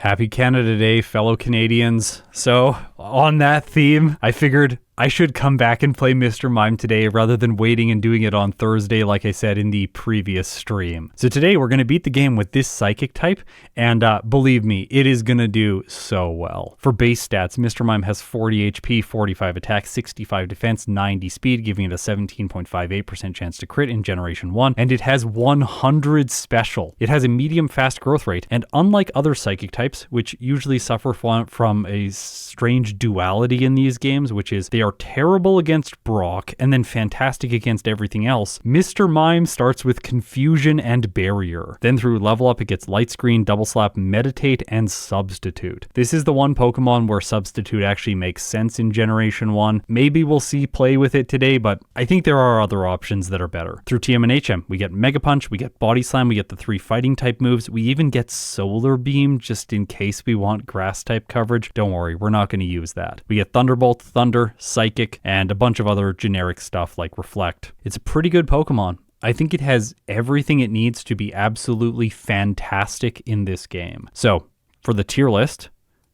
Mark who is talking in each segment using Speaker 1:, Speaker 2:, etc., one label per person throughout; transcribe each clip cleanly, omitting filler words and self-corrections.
Speaker 1: Happy Canada Day, fellow Canadians. So, on that theme, I figured I should come back and play Mr. Mime today rather than waiting and doing it on Thursday like I said in the previous stream. So today we're going to beat the game with this psychic type, and believe me, it is going to do so well. For base stats, Mr. Mime has 40 HP, 45 attack, 65 defense, 90 speed, giving it a 17.58% chance to crit in Generation 1, and it has 100 special. It has a medium fast growth rate, and unlike other psychic types, which usually suffer from a strange duality in these games, which is they are terrible against Brock and then fantastic against everything else, Mr. Mime starts with Confusion and Barrier. Then through level up it gets Light Screen, Double Slap, Meditate, and Substitute. This is the one Pokemon where Substitute actually makes sense in Generation 1. Maybe we'll see play with it today, but I think there are other options that are better. Through TM and HM, we get Mega Punch, we get Body Slam, we get the 3 fighting type moves, we even get Solar Beam just in case we want grass type coverage. Don't worry, we're not going to use that. We get Thunderbolt, Thunder, Psychic, and a bunch of other generic stuff like Reflect. It's a pretty good Pokemon. I think it has everything it needs to be absolutely fantastic in this game. So, for the tier list,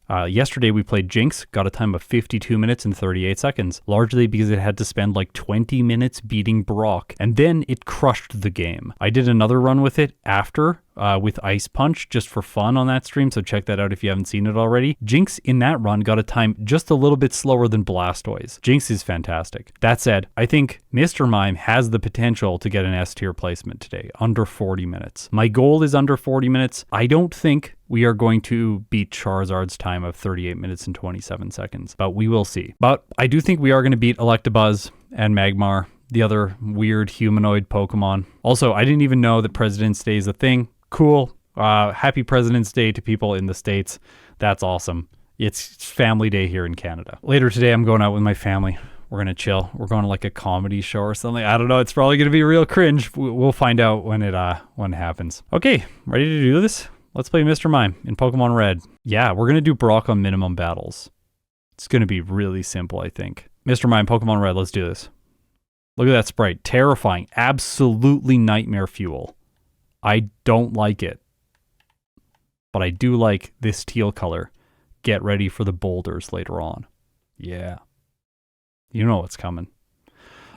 Speaker 1: yesterday we played Jinx, got a time of 52 minutes and 38 seconds, largely because it had to spend like 20 minutes beating Brock, and then it crushed the game. I did another run with it after, with Ice Punch, just for fun on that stream, so check that out if you haven't seen it already. Jinx in that run got a time just a little bit slower than Blastoise. Jinx is fantastic. That said, I think Mr. Mime has the potential to get an S tier placement today, under 40 minutes. My goal is under 40 minutes. I don't think we are going to beat Charizard's time of 38 minutes and 27 seconds, but we will see. But I do think we are going to beat Electabuzz and Magmar, the other weird humanoid Pokemon. Also, I didn't even know that President's Day is a thing. Cool. Happy President's Day to people in the States. That's awesome. It's family day here in Canada. Later today, I'm going out with my family. We're going to chill. We're going to like a comedy show or something. I don't know. It's probably going to be real cringe. We'll find out when it happens. Okay, ready to do this? Let's play Mr. Mime in Pokemon Red. Yeah, we're going to do Brock on minimum battles. It's going to be really simple, I think. Mr. Mime, Pokemon Red, let's do this. Look at that sprite. Terrifying. Absolutely nightmare fuel. I don't like it. But I do like this teal color. Get ready for the boulders later on. Yeah. You know what's coming.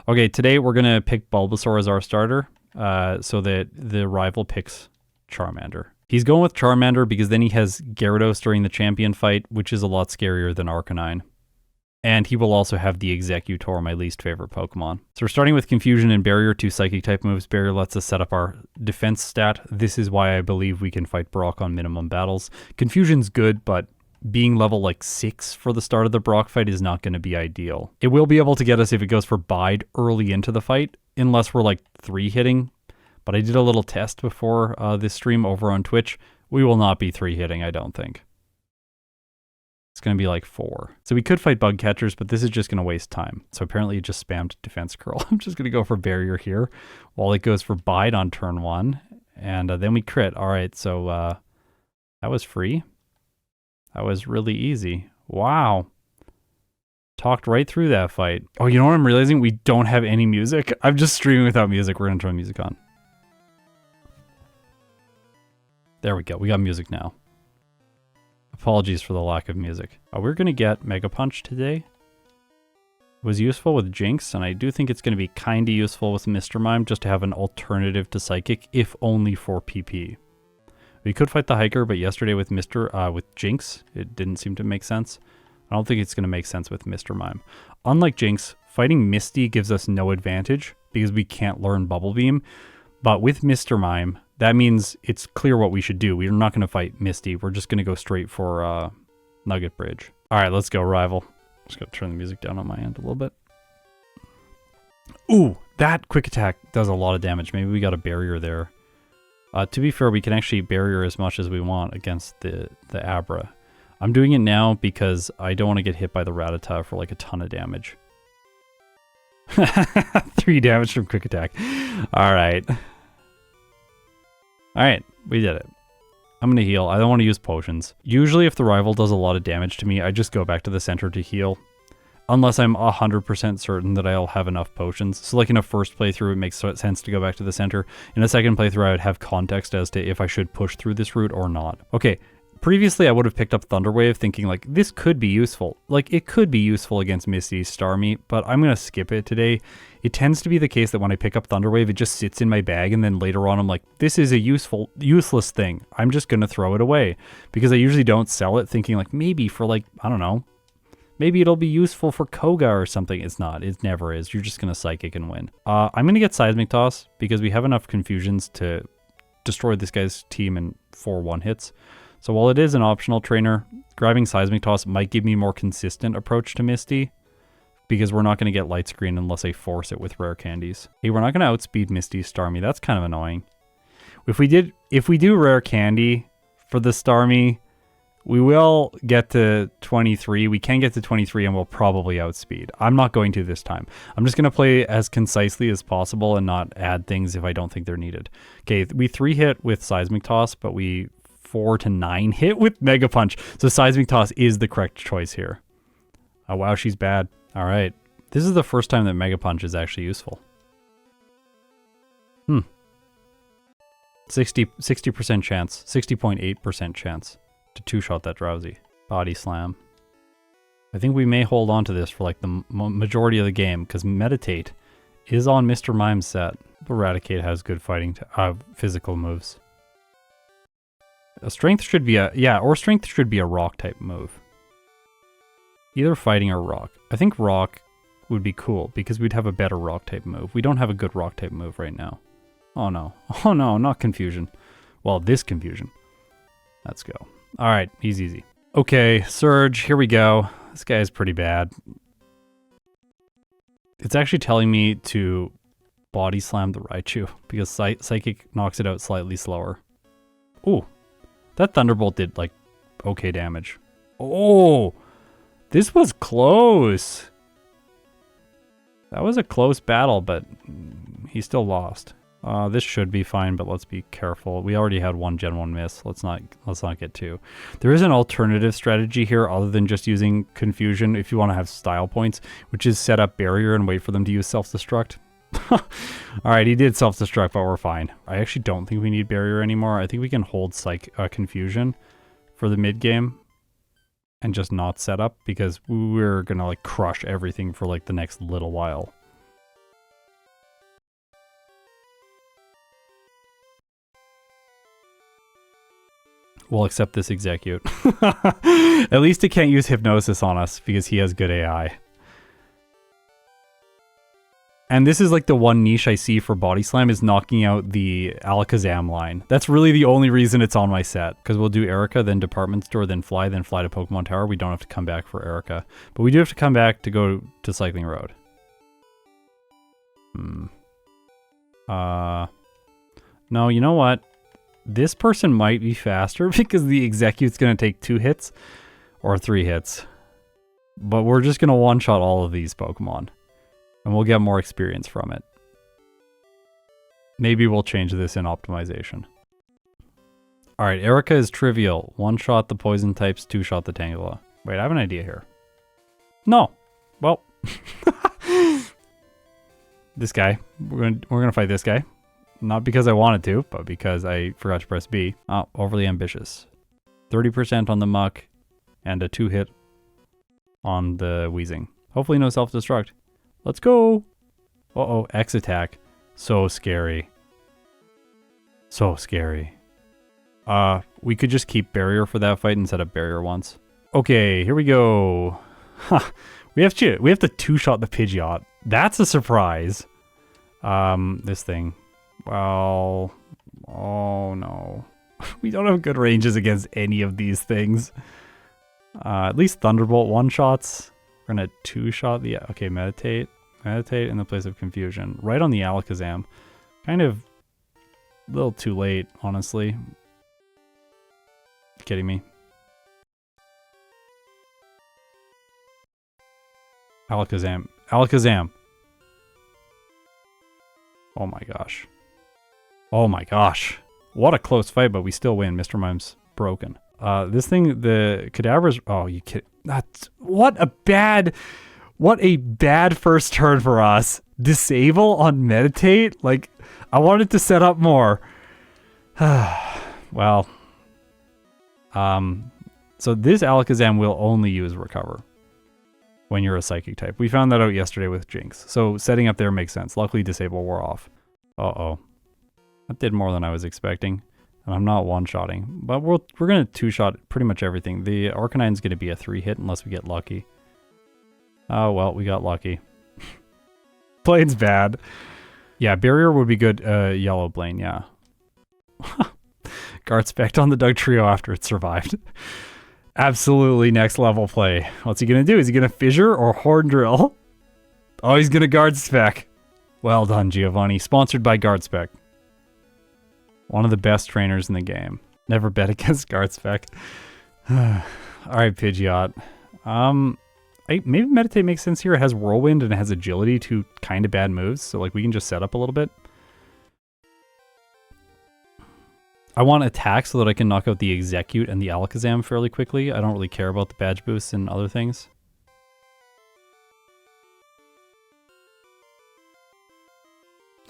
Speaker 1: Okay, today we're going to pick Bulbasaur as our starter, so that the rival picks Charmander. He's going with Charmander because then he has Gyarados during the champion fight, which is a lot scarier than Arcanine. And he will also have the Executor, my least favorite Pokemon. So we're starting with Confusion and Barrier, 2 Psychic type moves. Barrier lets us set up our defense stat. This is why I believe we can fight Brock on minimum battles. Confusion's good, but being level like 6 for the start of the Brock fight is not going to be ideal. It will be able to get us if it goes for Bide early into the fight, unless we're like 3-hitting. But I did a little test before this stream over on Twitch. We will not be 3-hitting, I don't think. It's going to be like 4. So we could fight bug catchers, but this is just going to waste time. So apparently it just spammed defense curl. I'm just going to go for Barrier here while it goes for Bide on turn 1. And then we crit. All right, so that was free. That was really easy. Wow. Talked right through that fight. Oh, you know what I'm realizing? We don't have any music. I'm just streaming without music. We're going to turn music on. There we go. We got music now. Apologies for the lack of music. We're going to get Mega Punch today. It was useful with Jinx, and I do think it's going to be kind of useful with Mr. Mime just to have an alternative to Psychic, if only for PP. We could fight the Hiker, but yesterday with Jinx, it didn't seem to make sense. I don't think it's going to make sense with Mr. Mime. Unlike Jinx, fighting Misty gives us no advantage because we can't learn Bubble Beam. But with Mr. Mime, that means it's clear what we should do. We're not going to fight Misty. We're just going to go straight for Nugget Bridge. All right, let's go, Rival. Just going to turn the music down on my end a little bit. Ooh, that quick attack does a lot of damage. Maybe we got a barrier there. To be fair, we can actually barrier as much as we want against the Abra. I'm doing it now because I don't want to get hit by the Rattata for like a ton of damage. 3 damage from quick attack. All right. All right, we did it. I'm going to heal. I don't want to use potions. Usually if the rival does a lot of damage to me, I just go back to the center to heal. Unless I'm 100% certain that I'll have enough potions. So like in a first playthrough, it makes sense to go back to the center. In a second playthrough, I would have context as to if I should push through this route or not. Okay, Previously, I would have picked up Thunderwave thinking, like, this could be useful. Like, it could be useful against Misty's Starmie, but I'm going to skip it today. It tends to be the case that when I pick up Thunderwave, it just sits in my bag, and then later on, I'm like, this is a useless thing. I'm just going to throw it away. Because I usually don't sell it thinking, like, maybe for, like, I don't know. Maybe it'll be useful for Koga or something. It's not. It never is. You're just going to Psychic and win. I'm going to get Seismic Toss, because we have enough confusions to destroy this guy's team in 4 one-hits. So while it is an optional trainer, grabbing Seismic Toss might give me a more consistent approach to Misty, because we're not going to get Light Screen unless I force it with rare candies. Hey, we're not going to outspeed Misty's Starmie. That's kind of annoying. If we do rare candy for the Starmie, we will get to 23. We can get to 23 and we'll probably outspeed. I'm not going to this time. I'm just going to play as concisely as possible and not add things if I don't think they're needed. Okay, we 3-hit with Seismic Toss, but we 4 to 9 hit with Mega Punch. So Seismic Toss is the correct choice here. Oh wow, she's bad. All right. This is the first time that Mega Punch is actually useful. 60% chance, 60.8% chance to 2-shot that Drowsy. Body Slam. I think we may hold on to this for like the majority of the game because Meditate is on Mr. Mime's set. Eradicate has good fighting, physical moves. Strength should be Strength should be a rock type move. Either fighting or rock. I think rock would be cool because we'd have a better rock type move. We don't have a good rock type move right now. Oh no. Oh no, not confusion. Well, this confusion. Let's go. All right, easy. Okay, Surge, here we go. This guy is pretty bad. It's actually telling me to body slam the Raichu because Psychic knocks it out slightly slower. Ooh. That Thunderbolt did, like, okay damage. Oh! This was close! That was a close battle, but he still lost. This should be fine, but let's be careful. We already had one Gen 1 miss. Let's not get 2. There is an alternative strategy here other than just using Confusion if you want to have style points, which is set up Barrier and wait for them to use Self-Destruct. Alright, he did self-destruct, but we're fine. I actually don't think we need Barrier anymore. I think we can hold Confusion for the mid-game and just not set up because we're gonna like crush everything for like the next little while. We'll accept this Execute. At least it can't use Hypnosis on us because he has good AI. And this is like the one niche I see for Body Slam is knocking out the Alakazam line. That's really the only reason it's on my set. Because we'll do Erica, then Department Store, then fly to Pokemon Tower. We don't have to come back for Erica. But we do have to come back to go to Cycling Road. No, you know what? This person might be faster because the Execute's going to take 2 hits or 3 hits. But we're just going to one-shot all of these Pokemon. And we'll get more experience from it. Maybe we'll change this in optimization. Alright, Erica is trivial. 1-shot the poison types, 2-shot the Tangela. Wait, I have an idea here. No. Well. This guy. We're gonna fight this guy. Not because I wanted to, but because I forgot to press B. Oh, overly ambitious. 30% on the Muck, and a 2-hit on the Weezing. Hopefully no self-destruct. Let's go! Uh-oh, X attack. So scary. So scary. We could just keep Barrier for that fight and set up Barrier once. Okay, here we go. We have to 2-shot the Pidgeot. That's a surprise. This thing. Well, oh no. We don't have good ranges against any of these things. At least Thunderbolt 1-shots. We're gonna 2-shot the, okay, Meditate in the place of Confusion. Right on the Alakazam. Kind of a little too late, honestly. Kidding me? Alakazam. Oh my gosh. Oh my gosh. What a close fight, but we still win. Mr. Mime's broken. This thing, the Cadaver's, oh, you kid. That's, what a bad first turn for us. Disable on Meditate? Like, I wanted to set up more. Well, So this Alakazam will only use Recover when you're a Psychic type. We found that out yesterday with Jinx. So setting up there makes sense. Luckily, Disable wore off. Uh-oh. That did more than I was expecting. And I'm not one-shotting. But we're going to two-shot pretty much everything. The Arcanine's going to be a 3-hit unless we get lucky. Oh, well, we got lucky. Blaine's bad. Yeah, Barrier would be good. Yellow Blaine, yeah. Guard Spect on the Doug Trio after it survived. Absolutely next level play. What's he going to do? Is he going to Fissure or Horn Drill? Oh, he's going to Guard Spec. Well done, Giovanni. Sponsored by Guard Spec. One of the best trainers in the game. Never bet against Guard Spec. Alright, Pidgeot. Maybe Meditate makes sense here. It has Whirlwind and it has Agility, two kind of bad moves. So like we can just set up a little bit. I want Attack so that I can knock out the Execute and the Alakazam fairly quickly. I don't really care about the badge boosts and other things.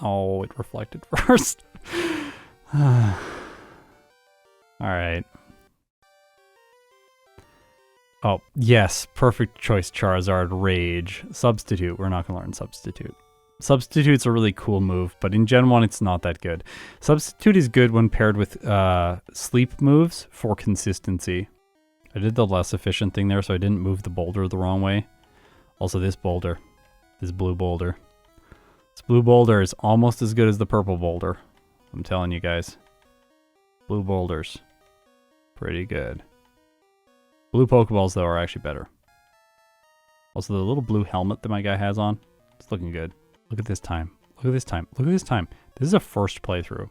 Speaker 1: Oh, it reflected first. Alright. Oh, yes. Perfect choice, Charizard. Rage. Substitute. We're not going to learn Substitute. Substitute's a really cool move, but in Gen 1 it's not that good. Substitute is good when paired with sleep moves for consistency. I did the less efficient thing there, so I didn't move the boulder the wrong way. Also this boulder. This blue boulder. This blue boulder is almost as good as the purple boulder. I'm telling you guys. Blue boulders. Pretty good. Blue Pokeballs, though, are actually better. Also, the little blue helmet that my guy has on, it's looking good. Look at this time. Look at this time. Look at this time. This is a first playthrough.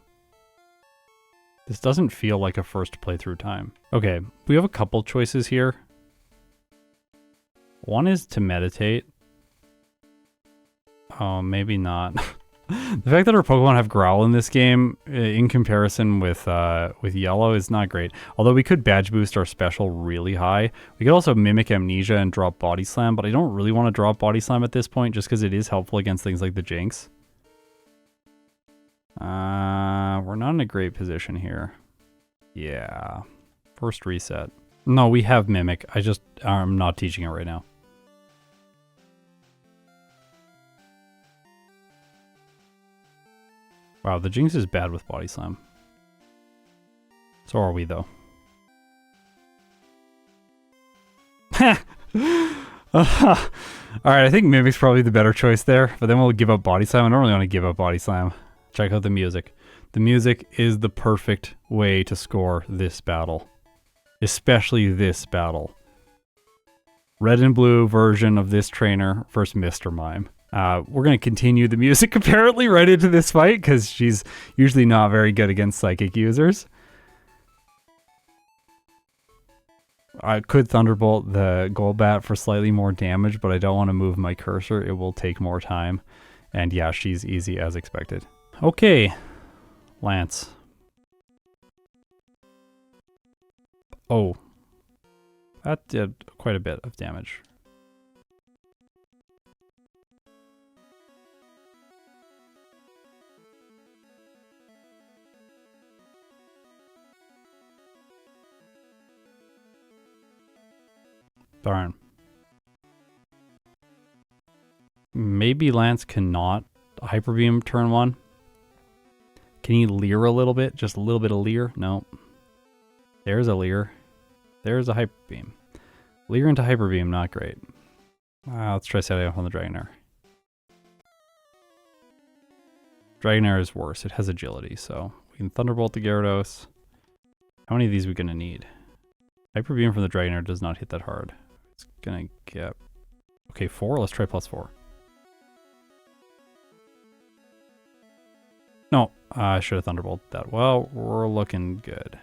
Speaker 1: This doesn't feel like a first playthrough time. Okay, we have a couple choices here. One is to meditate. Oh, maybe not. The fact that our Pokemon have Growl in this game, in comparison with Yellow, is not great. Although we could badge boost our special really high. We could also mimic Amnesia and drop Body Slam, but I don't really want to drop Body Slam at this point, just because it is helpful against things like the Jinx. We're not in a great position here. Yeah. First reset. No, we have Mimic. I'm not teaching it right now. Wow, the Jinx is bad with Body Slam. So are we, though. Alright, I think Mimic's probably the better choice there, but then we'll give up Body Slam. I don't really want to give up Body Slam. Check out the music. The music is the perfect way to score this battle. Especially this battle. Red and blue version of this trainer versus Mr. Mime. We're going to continue the music apparently right into this fight because she's usually not very good against psychic users. I could Thunderbolt the Golbat for slightly more damage, but I don't want to move my cursor. It will take more time. And yeah, she's easy as expected. Okay, Lance. Oh, that did quite a bit of damage. Darn. Maybe Lance cannot Hyper Beam turn 1. Can he leer a little bit? Just a little bit of leer? No. There's a leer. There's a Hyper Beam. Leer into Hyper Beam, not great. Let's try setting up on the Dragonair. Dragonair is worse. It has agility, so we can Thunderbolt the Gyarados. How many of these are we going to need? Hyper Beam from the Dragonair does not hit that hard. It's going to get... Okay, 4? Let's try +4. No, I should have Thunderbolted that. Well, we're looking good.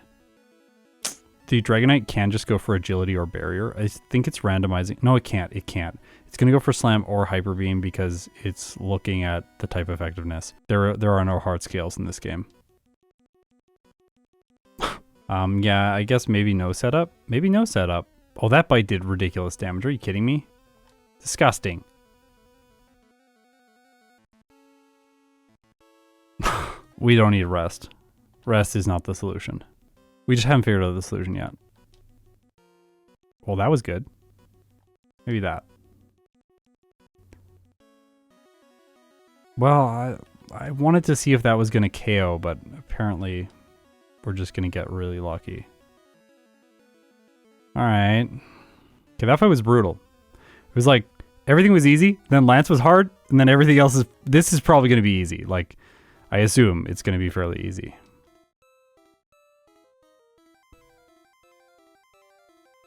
Speaker 1: The Dragonite can just go for Agility or Barrier. I think it's randomizing. No, it can't. It can't. It's going to go for Slam or Hyper Beam because it's looking at the type effectiveness. There are no hard scales in this game. Yeah, I guess maybe no setup. Maybe no setup. Oh, that bite did ridiculous damage. Are you kidding me? Disgusting. We don't need rest. Rest is not the solution. We just haven't figured out the solution yet. Well, that was good. Maybe that. Well, I wanted to see if that was going to KO, but apparently we're just going to get really lucky. Alright. Okay, that fight was brutal. It was like, everything was easy, then Lance was hard, and then everything else is... This is probably going to be easy. Like, I assume it's going to be fairly easy.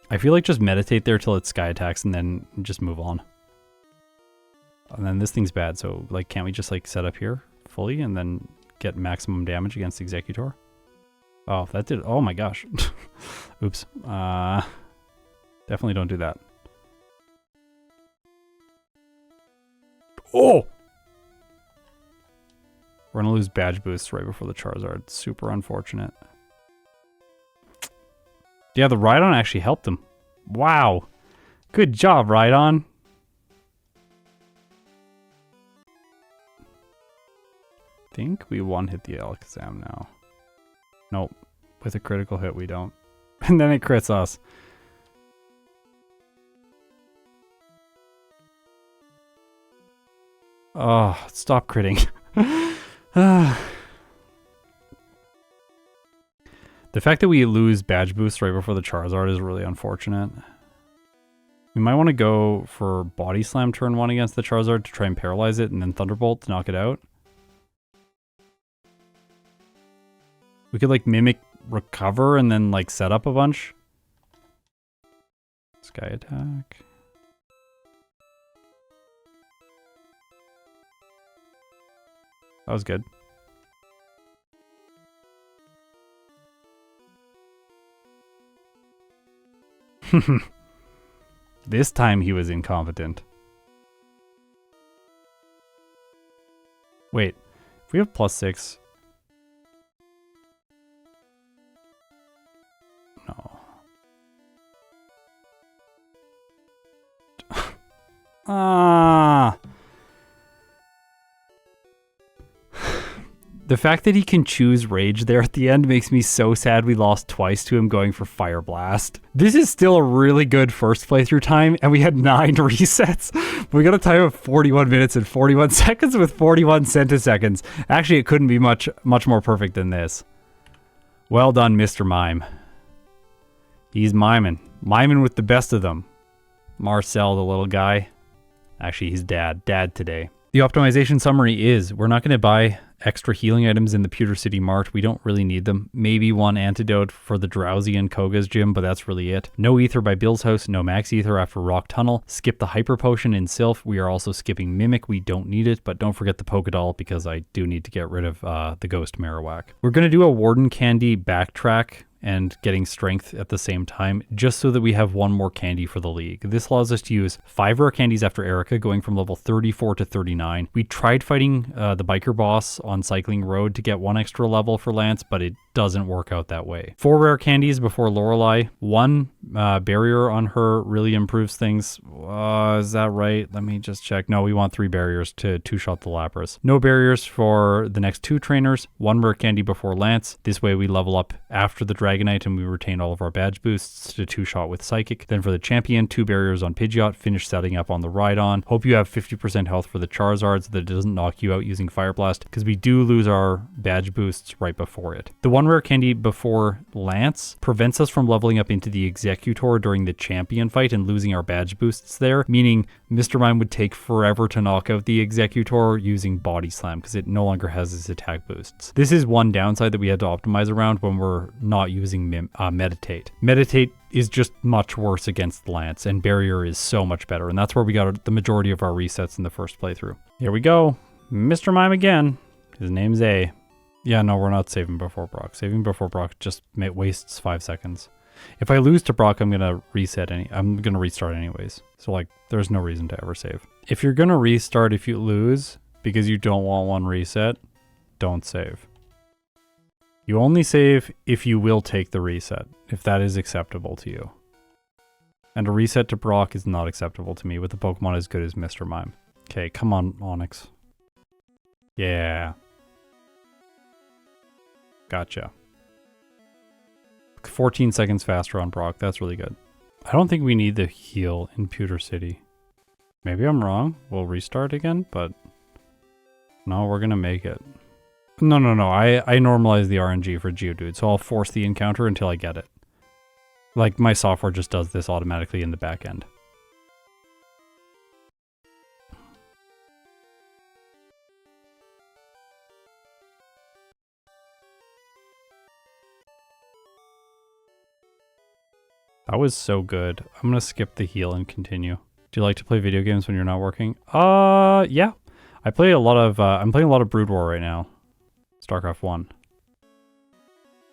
Speaker 1: I feel like just meditate there till it sky attacks and then just move on. And then this thing's bad, so like can't we just like set up here fully and then get maximum damage against Executor? Oh, that did... Oh my gosh. Oops. Definitely don't do that. Oh! We're gonna lose badge boosts right before the Charizard. Super unfortunate. Yeah, the Rhydon actually helped him. Wow. Good job, Rhydon. I think we one-hit the Alakazam now. Nope. With a critical hit, we don't. And then it crits us. Oh, stop critting. The fact that we lose badge boost right before the Charizard is really unfortunate. We might want to go for Body Slam turn 1 against the Charizard to try and paralyze it and then Thunderbolt to knock it out. We could like Mimic recover and then like set up a bunch. Sky attack. That was good. This time he was incompetent. Wait, if we have +6... No. Ah! The fact that he can choose Rage there at the end makes me so sad we lost twice to him going for Fire Blast. This is still a really good first playthrough time, and we had 9 resets. We got a time of 41 minutes and 41 seconds with 41 centiseconds. Actually, it couldn't be much more perfect than this. Well done, Mr. Mime. He's miming. Miming with the best of them. Marcel, the little guy. Actually, he's dad. Dad today. The optimization summary is, we're not going to buy extra healing items in the Pewter City Mart. We don't really need them. Maybe one antidote for the Drowsy in Koga's gym, but that's really it. No Ether by Bill's house, no Max Ether after Rock Tunnel. Skip the Hyper Potion in Sylph. We are also skipping Mimic. We don't need it, but don't forget the Pokédoll because I do need to get rid of the Ghost Marowak. We're going to do a Warden Candy backtrack and getting strength at the same time, just so that we have one more candy for the league. This allows us to use 5 rare candies after Erica, going from level 34 to 39. We tried fighting the biker boss on Cycling Road to get 1 extra level for Lance, but it doesn't work out that way. 4 rare candies before Lorelei. 1 barrier on her really improves things. Is that right? Let me just check. No, we want 3 barriers to 2-shot the Lapras. No barriers for the next 2 trainers. 1 rare candy before Lance. This way we level up after the Dragonite and we retain all of our badge boosts to 2-shot with Psychic. Then for the champion, 2 barriers on Pidgeot. Finish setting up on the Rhydon. Hope you have 50% health for the Charizard so that it doesn't knock you out using Fire Blast, because we do lose our badge boosts right before it. The 1 rare candy before Lance prevents us from leveling up into the Executor during the champion fight and losing our badge boosts there, meaning Mr. Mime would take forever to knock out the Executor using Body Slam because it no longer has its attack boosts. This is one downside that we had to optimize around when we're not using Meditate. Meditate is just much worse against Lance, and Barrier is so much better, and that's where we got the majority of our resets in the first playthrough. Here we go. Mr. Mime again. His name's A. Yeah, no, we're not saving before Brock. Saving before Brock just wastes 5 seconds. If I lose to Brock, I'm gonna I'm gonna restart anyways. So like, there's no reason to ever save. If you're gonna restart if you lose because you don't want 1 reset, don't save. You only save if you will take the reset, if that is acceptable to you. And a reset to Brock is not acceptable to me with a Pokemon as good as Mr. Mime. Okay, come on, Onyx. Yeah. Gotcha. 14 seconds faster on Brock. That's really good. I don't think we need the heal in Pewter City. Maybe I'm wrong. We'll restart again, but no, we're gonna make it. No. I normalize the RNG for Geodude, so I'll force the encounter until I get it. Like, my software just does this automatically in the back end. That was so good. I'm gonna skip the heal and continue. Do you like to play video games when you're not working? Yeah. I play a lot of, I'm playing a lot of Brood War right now. StarCraft 1.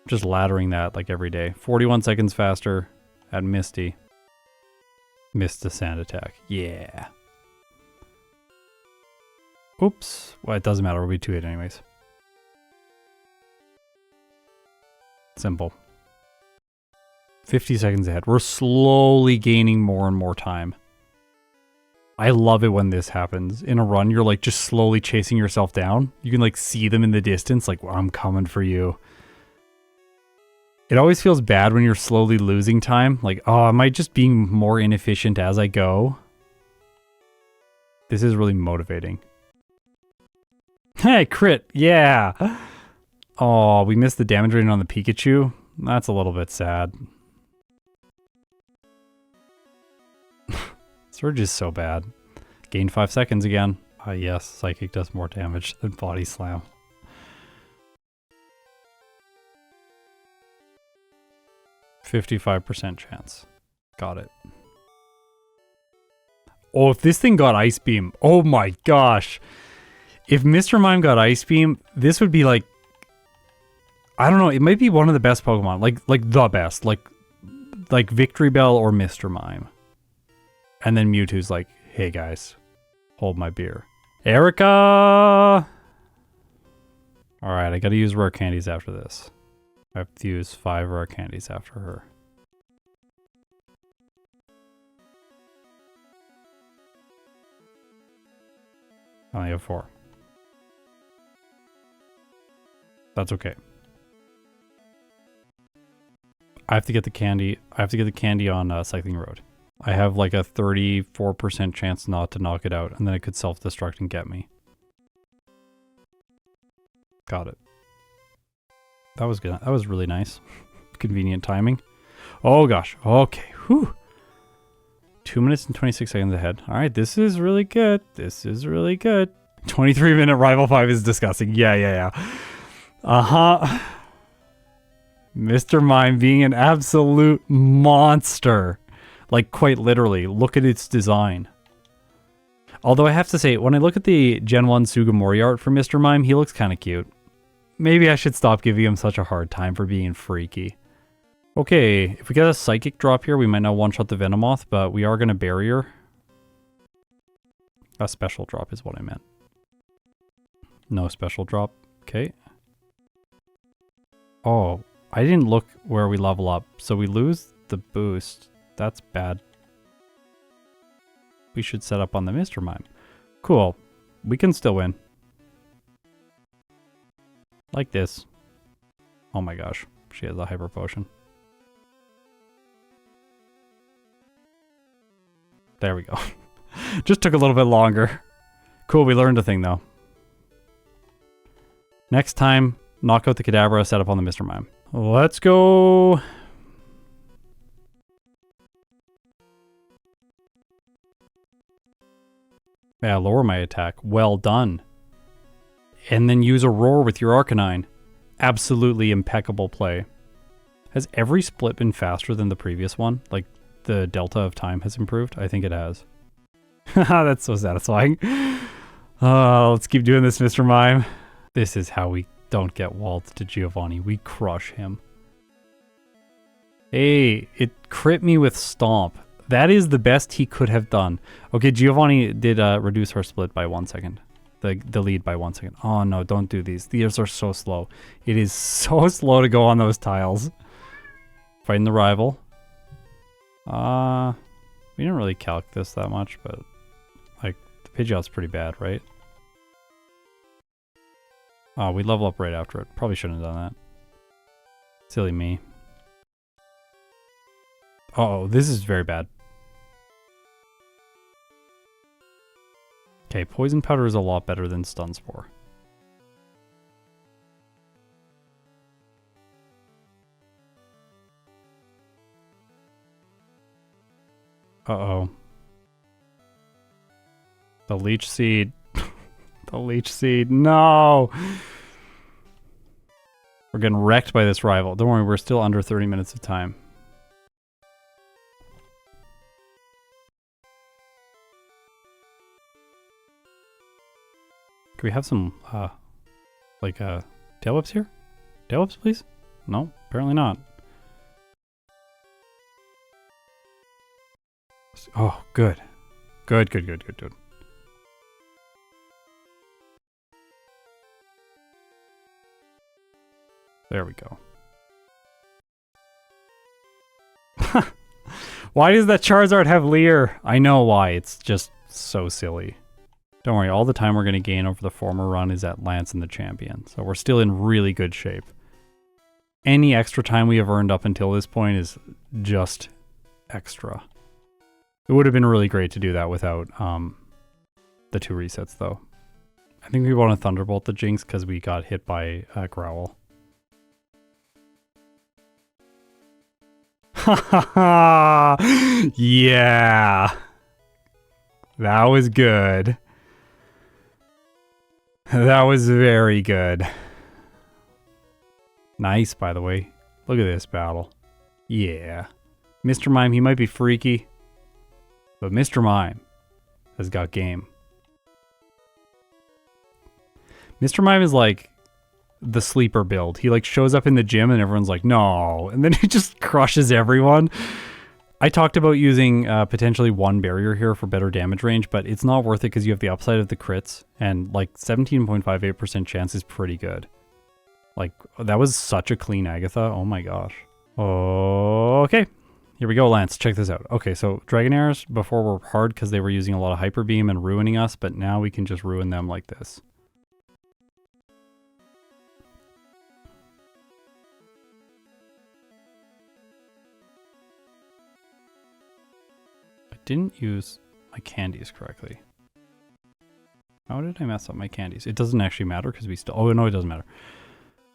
Speaker 1: Just laddering that like every day. 41 seconds faster at Misty. Missed the sand attack. Yeah. Oops. Well, it doesn't matter. We'll be 2-8 anyways. Simple. 50 seconds ahead. We're slowly gaining more and more time. I love it when this happens. In a run, you're like just slowly chasing yourself down. You can like see them in the distance, like, well, I'm coming for you. It always feels bad when you're slowly losing time. Like, oh, am I just being more inefficient as I go? This is really motivating. Hey, crit. Yeah. Oh, we missed the damage rating on the Pikachu. That's a little bit sad. Surge is so bad. Gain 5 seconds again. Ah, yes, Psychic does more damage than Body Slam. %55% chance. Got it. Oh, if this thing got Ice Beam. Oh my gosh. If Mr. Mime got Ice Beam, this would be like... I don't know, it might be one of the best Pokemon. Like the best. Like Victory Bell or Mr. Mime. And then Mewtwo's like, hey guys, hold my beer. Erica! Alright, I gotta use rare candies after this. I have to use 5 rare candies after her. I only have 4. That's okay. I have to get the candy. I have to get the candy on Cycling Road. I have like a 34% chance not to knock it out, and then it could self-destruct and get me. Got it. That was good. That was really nice. Convenient timing. Oh gosh. Okay. Whew. 2 minutes and 26 seconds ahead. All right. This is really good. This is really good. 23-minute Rival 5 is disgusting. Yeah. Uh-huh. Mr. Mime being an absolute monster. Like, quite literally. Look at its design. Although I have to say, when I look at the Gen 1 Sugimori art for Mr. Mime, he looks kind of cute. Maybe I should stop giving him such a hard time for being freaky. Okay, if we get a Psychic drop here, we might not one-shot the Venomoth, but we are going to Barrier. A special drop is what I meant. No special drop. Okay. Oh, I didn't look where we level up, so we lose the boost. That's bad. We should set up on the Mr. Mime. Cool. We can still win. Like this. Oh my gosh. She has a Hyper Potion. There we go. Just took a little bit longer. Cool, we learned a thing though. Next time, knock out the Kadabra, set up on the Mr. Mime. Let's go. Yeah, lower my attack. Well done. And then use a Roar with your Arcanine. Absolutely impeccable play. Has every split been faster than the previous one? Like, the delta of time has improved? I think it has. Haha, that's so satisfying. Let's keep doing this, Mr. Mime. This is how we don't get walled to Giovanni. We crush him. Hey, it crit me with Stomp. That is the best he could have done. Okay, Giovanni did reduce her split by 1 second. The lead by 1 second. Oh no, don't do these. These are so slow. It is so slow to go on those tiles. Fighting the rival. We didn't really calc this that much, but like the Pidgeot's pretty bad, right? Oh, we level up right after it. Probably shouldn't have done that. Silly me. Uh-oh, this is very bad. Okay, poison powder is a lot better than stun spore. Uh-oh. The leech seed. The leech seed. No! We're getting wrecked by this rival. Don't worry, we're still under 30 minutes of time. Can we have some, tail whips here? Tail whips, please? No, apparently not. Oh, good. Good. There we go. Why does that Charizard have Leer? I know why. It's just so silly. Don't worry, all the time we're going to gain over the former run is at Lance and the Champion. So we're still in really good shape. Any extra time we have earned up until this point is just extra. It would have been really great to do that without the 2 resets, though. I think we want to Thunderbolt the Jinx because we got hit by Growl. Yeah. That was good. That was very good. Nice, by the way. Look at this battle. Yeah. Mr. Mime, he might be freaky, but Mr. Mime has got game. Mr. Mime is like the sleeper build. He like shows up in the gym and everyone's like, no. And then he just crushes everyone. I talked about using potentially 1 barrier here for better damage range, but it's not worth it because you have the upside of the crits, and like 17.58% chance is pretty good. Like, that was such a clean Agatha. Oh my gosh. Okay. Here we go, Lance. Check this out. Okay, so Dragonairs before were hard because they were using a lot of Hyper Beam and ruining us, but now we can just ruin them like this. Didn't use my candies correctly. How did I mess up my candies? It doesn't actually matter because we still... Oh, no, it doesn't matter.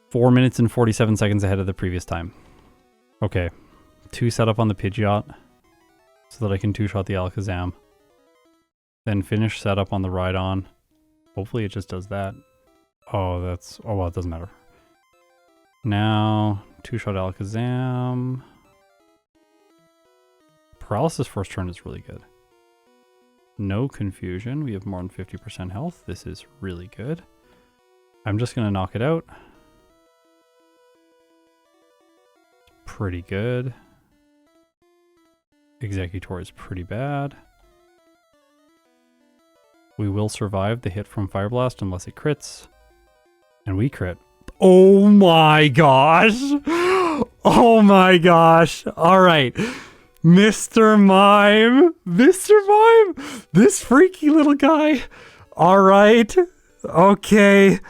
Speaker 1: 4 minutes and 47 seconds ahead of the previous time. Okay. 2 setup on the Pidgeot so that I can 2-shot the Alakazam. Then finish setup on the Rhydon. Hopefully it just does that. Oh, that's... Oh, well, it doesn't matter. Now, 2-shot Alakazam... Paralysis first turn is really good. No confusion. We have more than 50% health. This is really good. I'm just going to knock it out. Pretty good. Executor is pretty bad. We will survive the hit from Fire Blast unless it crits. And we crit. Oh my gosh! Oh my gosh! Alright. Mr. Mime! Mr. Mime! This freaky little guy! Alright. Okay.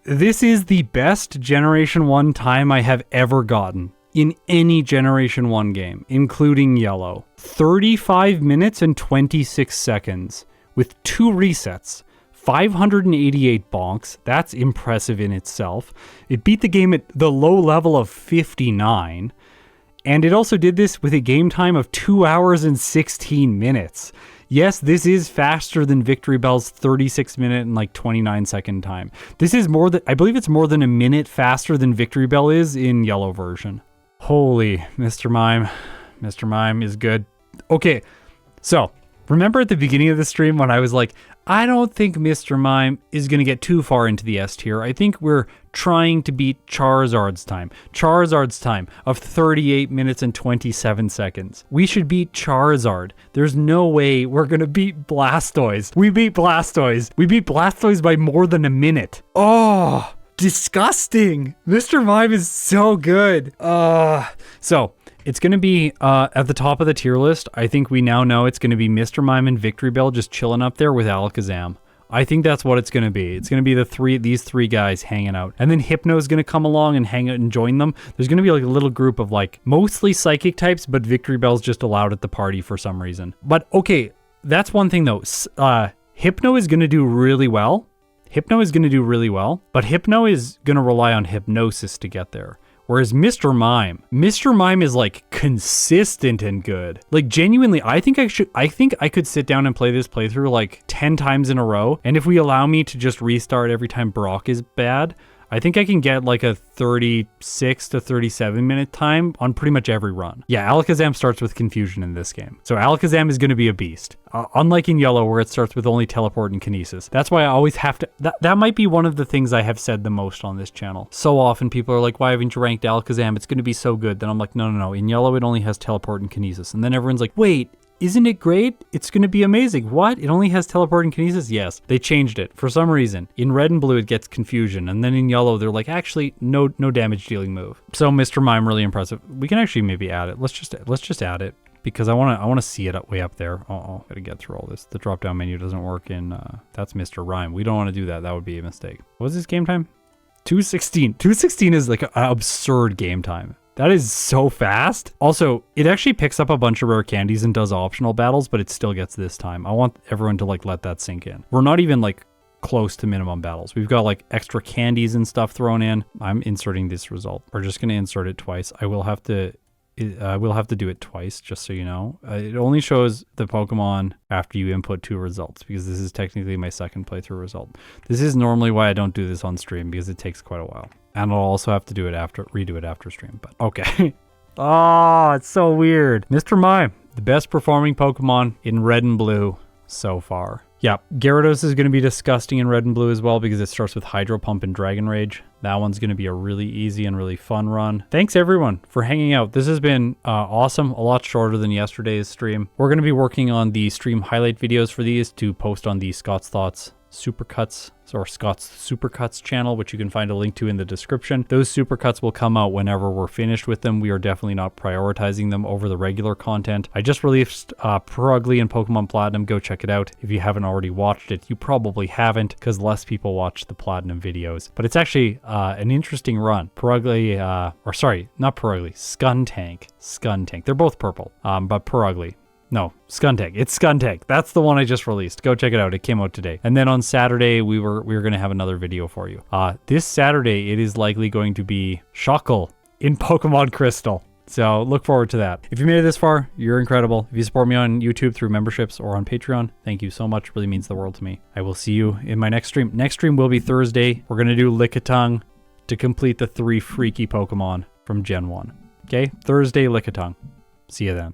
Speaker 1: This is the best Generation 1 time I have ever gotten in any Generation 1 game, including Yellow. 35 minutes and 26 seconds with 2 resets. 588 bonks. That's impressive in itself. It beat the game at the low level of 59. And it also did this with a game time of 2 hours and 16 minutes. Yes, this is faster than Victory Bell's 36 minute and like 29 second time. This is more than, I believe it's more than a minute faster than Victory Bell is in Yellow version. Holy, Mr. Mime. Mr. Mime is good. Okay, so remember at the beginning of the stream when I was like, I don't think Mr. Mime is going to get too far into the S tier. I think we're trying to beat Charizard's time. Charizard's time of 38 minutes and 27 seconds. We should beat Charizard. There's no way we're going to beat Blastoise. We beat Blastoise. We beat Blastoise by more than a minute. Oh, disgusting. Mr. Mime is so good. So it's going to be at the top of the tier list. I think we now know it's going to be Mr. Mime and Victory Bell just chilling up there with Alakazam. I think that's what it's going to be. It's going to be these three guys hanging out. And then Hypno's going to come along and hang out and join them. There's going to be like a little group of like mostly psychic types, but Victory Bell's just allowed at the party for some reason. But okay, that's one thing though. Hypno is going to do really well. But Hypno is going to rely on hypnosis to get there. Whereas Mr. Mime is like consistent and good. Like genuinely, I think I could sit down and play this playthrough like 10 times in a row. And if we allow me to just restart every time Brock is bad, I think I can get like a 36 to 37 minute time on pretty much every run. Yeah, Alakazam starts with confusion in this game. So Alakazam is going to be a beast. Unlike in Yellow where it starts with only teleport and kinesis. That's why I always have to... That might be one of the things I have said the most on this channel. So often people are like, why haven't you ranked Alakazam? It's going to be so good. Then I'm like, no. In Yellow it only has teleport and kinesis. And then everyone's like, wait, isn't it great? It's going to be amazing. What? It only has teleport and kinesis? Yes. They changed it for some reason. In Red and Blue, it gets confusion. And then in Yellow, they're like, actually, no damage dealing move. So Mr. Mime, really impressive. We can actually maybe add it. Let's just add it because I want to see it way up there. Gotta get through all this. The drop down menu doesn't work in, that's Mr. Rhyme. We don't want to do that. That would be a mistake. What was this game time? 2:16. 2:16 is like an absurd game time. That is so fast. Also, it actually picks up a bunch of rare candies and does optional battles, but it still gets this time. I want everyone to like let that sink in. We're not even like close to minimum battles. We've got like extra candies and stuff thrown in. I'm inserting this result. We're just going to insert it twice. I will have to do it twice, just so you know. It only shows the Pokemon after you input 2 results, because this is technically my second playthrough result. This is normally why I don't do this on stream, because it takes quite a while. And I'll also have to redo it after stream, but okay. Oh, it's so weird. Mr. Mime, the best performing Pokemon in Red and Blue so far. Yeah, Gyarados is going to be disgusting in Red and Blue as well because it starts with Hydro Pump and Dragon Rage. That one's going to be a really easy and really fun run. Thanks everyone for hanging out. This has been awesome, a lot shorter than yesterday's stream. We're going to be working on the stream highlight videos for these to post on the Scott's Thoughts Supercuts or Scott's Supercuts channel, which you can find a link to in the description. Those Supercuts will come out whenever we're finished with them. We are definitely not prioritizing them over the regular content. I just released Perugly and Pokemon Platinum. Go check it out. If you haven't already watched it, you probably haven't because less people watch the Platinum videos. But it's actually an interesting run. Perugly, or sorry, not Perugly, Skuntank. They're both purple, but Perugly. No, Skuntank. It's Skuntank. That's the one I just released. Go check it out. It came out today. And then on Saturday, we were going to have another video for you. This Saturday, it is likely going to be Shuckle in Pokemon Crystal. So look forward to that. If you made it this far, you're incredible. If you support me on YouTube through memberships or on Patreon, thank you so much. It really means the world to me. I will see you in my next stream. Next stream will be Thursday. We're going to do Lickitung to complete the 3 freaky Pokemon from Gen 1. Okay? Thursday, Lickitung. See you then.